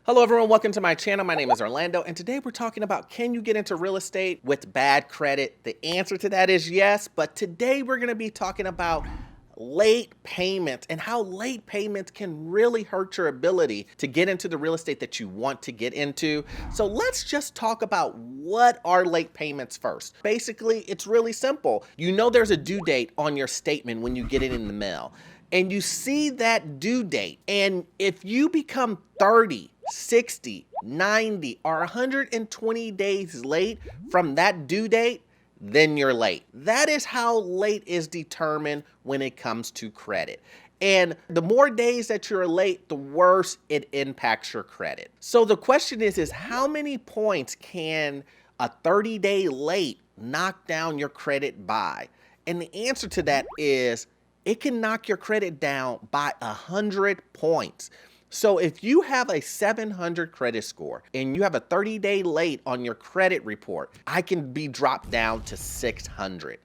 Hello everyone, welcome to my channel. My name is Orlando, and today we're talking about, can you get into real estate with bad credit? The answer to that is yes, but today we're going to be talking about late payments and how late payments can really hurt your ability to get into the real estate that you want to get into. So let's just talk about what are late payments first. Basically, it's really simple. You know there's a due date on your statement when you get it in the mail, and you see that due date, and if you become 30, 60, 90, or 120 days late from that due date, then you're late. That is how late is determined when it comes to credit. And the more days that you're late, the worse it impacts your credit. So the question is how many points can a 30-day late knock down your credit by? And the answer to that is it can knock your credit down by 100 points. So if you have a 700 credit score and you have a 30-day late on your credit report, I can be dropped down to 600.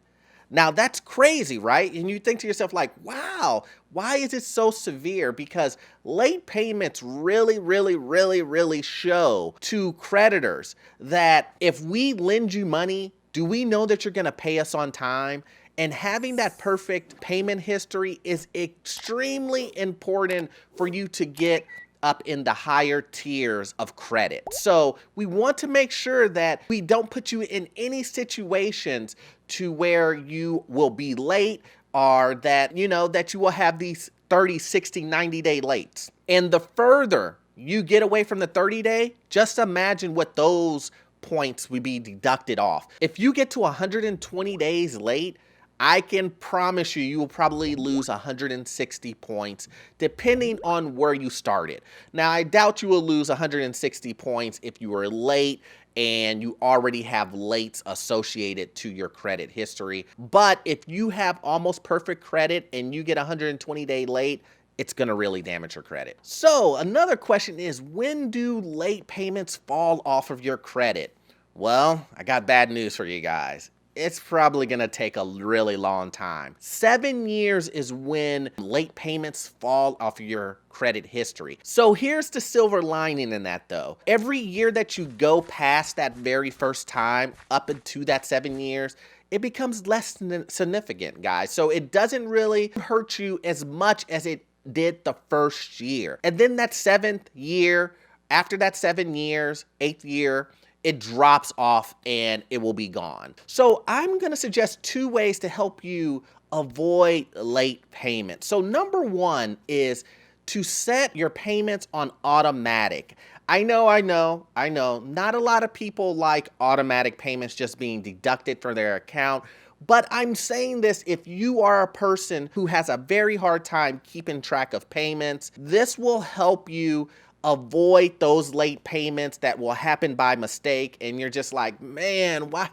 Now that's crazy, right? And you think to yourself like, wow, why is it so severe? Because late payments really show to creditors that if we lend you money, do we know that you're gonna pay us on time? And having that perfect payment history is extremely important for you to get up in the higher tiers of credit. So we want to make sure that we don't put you in any situations to where you will be late or that, that you will have these 30, 60, 90-day lates. And the further you get away from the 30-day, just imagine what those points would be deducted off. If you get to 120 days late, I can promise you, you will probably lose 160 points depending on where you started. Now, I doubt you will lose 160 points if you were late and you already have lates associated to your credit history. But if you have almost perfect credit and you get 120-day late, it's gonna really damage your credit. So another question is, when do late payments fall off of your credit? Well, I got bad news for you guys. It's probably gonna take a really long time. 7 years is when late payments fall off your credit history. So here's the silver lining in that though. Every year that you go past that very first time up into that 7 years, it becomes less significant, guys. So it doesn't really hurt you as much as it did the first year. And then that 7th year, after that 7 years, 8th year, it drops off and it will be gone. So I'm gonna suggest 2 ways to help you avoid late payments. So number 1 is to set your payments on automatic. I know, not a lot of people like automatic payments just being deducted from their account, but I'm saying this if you are a person who has a very hard time keeping track of payments, this will help you avoid those late payments that will happen by mistake and you're just like, man, why?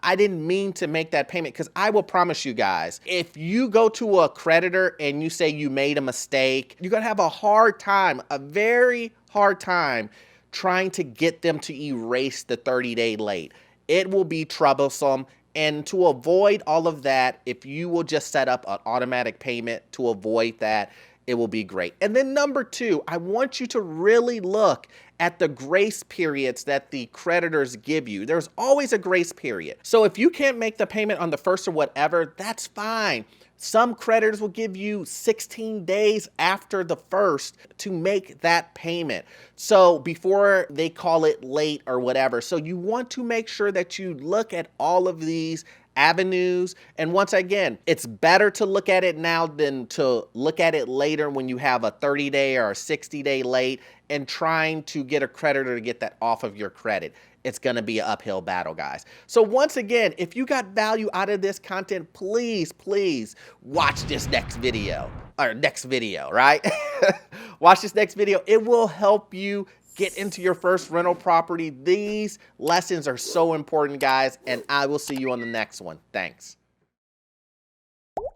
I didn't mean to make that payment. Because I will promise you guys, if you go to a creditor and you say you made a mistake, you're gonna have a hard time, a very hard time trying to get them to erase the 30-day late. It will be troublesome. And to avoid all of that, if you will just set up an automatic payment to avoid that, it will be great. And then number 2, I want you to really look at the grace periods that the creditors give you. There's always a grace period. So if you can't make the payment on the 1st or whatever, that's fine. Some creditors will give you 16 days after the 1st to make that payment. So before they call it late or whatever. So you want to make sure that you look at all of these avenues. And once again, it's better to look at it now than to look at it later when you have a 30-day or a 60-day late and trying to get a creditor to get that off of your credit. It's gonna be an uphill battle, guys. So once again, if you got value out of this content, please watch this next video, right? Watch this next video. It will help you get into your first rental property. These lessons are so important, guys, and I will see you on the next one. Thanks.